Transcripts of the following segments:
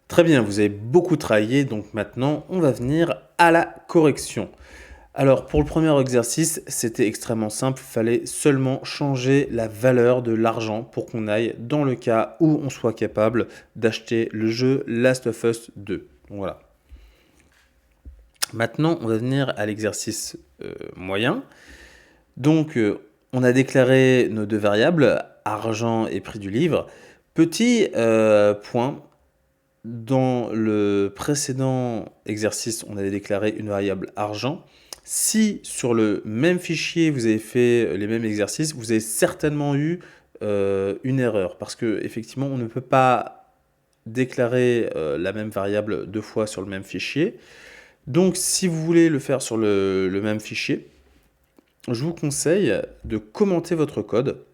Très bien, vous avez beaucoup travaillé, donc maintenant on va venir à la correction. Alors pour le premier exercice, c'était extrêmement simple, il fallait seulement changer la valeur de l'argent pour qu'on aille dans le cas où on soit capable d'acheter le jeu Last of Us 2. Donc voilà. Maintenant, on va venir à l'exercice moyen. Donc, on a déclaré nos deux variables, argent et prix du livre. Petit point, dans le précédent exercice, on avait déclaré une variable argent. Si sur le même fichier, vous avez fait les mêmes exercices, vous avez certainement eu une erreur. Parce que effectivement, on ne peut pas déclarer la même variable deux fois sur le même fichier. Donc, si vous voulez le faire sur le même fichier, je vous conseille de commenter votre code.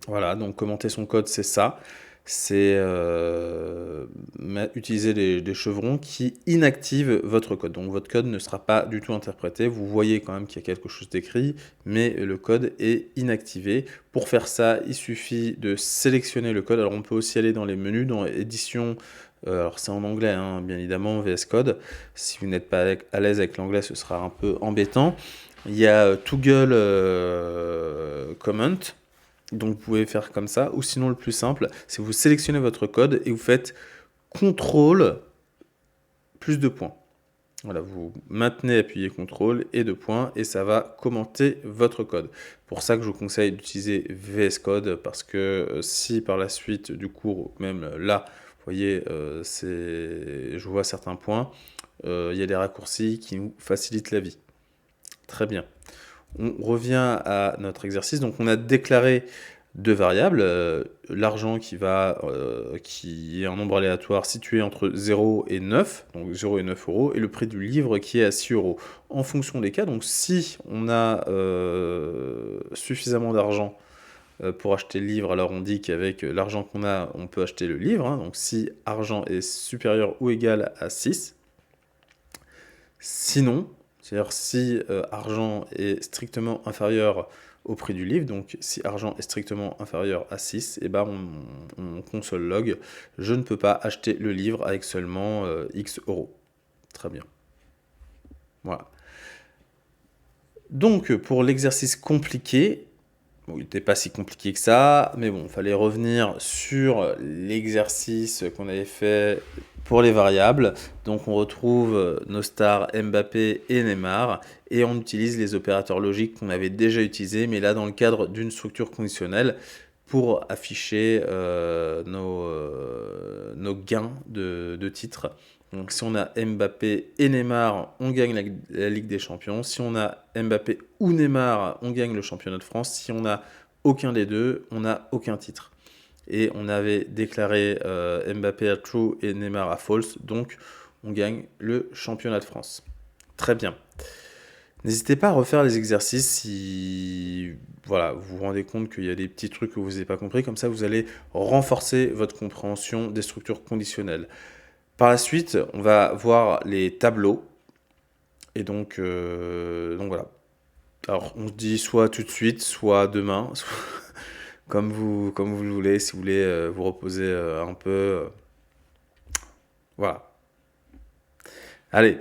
Voilà, donc commenter son code, c'est ça. C'est utiliser des chevrons qui inactivent votre code. Donc votre code ne sera pas du tout interprété. Vous voyez quand même qu'il y a quelque chose d'écrit, mais le code est inactivé. Pour faire ça, il suffit de sélectionner le code. Alors on peut aussi aller dans les menus, dans édition. Alors c'est en anglais, hein, bien évidemment, VS Code. Si vous n'êtes pas à l'aise avec l'anglais, ce sera un peu embêtant. Il y a Toggle Comment. Donc vous pouvez faire comme ça, ou sinon le plus simple, c'est vous sélectionnez votre code et vous faites CTRL plus 2 points. Voilà, vous maintenez appuyé CTRL et 2 points et ça va commenter votre code. Pour ça que je vous conseille d'utiliser VS Code parce que si par la suite du cours, même là, vous voyez, je vois certains points, il y a des raccourcis qui nous facilitent la vie. Très bien. On revient à notre exercice. Donc on a déclaré deux variables, l'argent qui est un nombre aléatoire situé entre 0 et 9, donc 0 et 9 euros, et le prix du livre qui est à 6 euros. En fonction des cas, donc si on a suffisamment d'argent pour acheter le livre, alors on dit qu'avec l'argent qu'on a, on peut acheter le livre, hein. Donc si argent est supérieur ou égal à 6, sinon, c'est-à-dire si argent est strictement inférieur au prix du livre, donc si argent est strictement inférieur à 6, et ben on console log, je ne peux pas acheter le livre avec seulement X euros. Très bien. Voilà. Donc pour l'exercice compliqué, bon, il n'était pas si compliqué que ça, mais bon, il fallait revenir sur l'exercice qu'on avait fait pour les variables. Donc on retrouve nos stars Mbappé et Neymar, et on utilise les opérateurs logiques qu'on avait déjà utilisés, mais là dans le cadre d'une structure conditionnelle, pour afficher nos gains de titres. Donc si on a Mbappé et Neymar, on gagne la Ligue des Champions. Si on a Mbappé ou Neymar, on gagne le championnat de France. Si on n'a aucun des deux, on n'a aucun titre. Et on avait déclaré Mbappé à true et Neymar à false, donc on gagne le championnat de France. Très bien. N'hésitez pas à refaire les exercices si voilà, vous vous rendez compte qu'il y a des petits trucs que vous n'avez pas compris. Comme ça, vous allez renforcer votre compréhension des structures conditionnelles. Par la suite, on va voir les tableaux. Et donc voilà. Alors, on se dit soit tout de suite, soit demain, comme vous le voulez, si vous voulez vous reposer un peu. Voilà. Allez,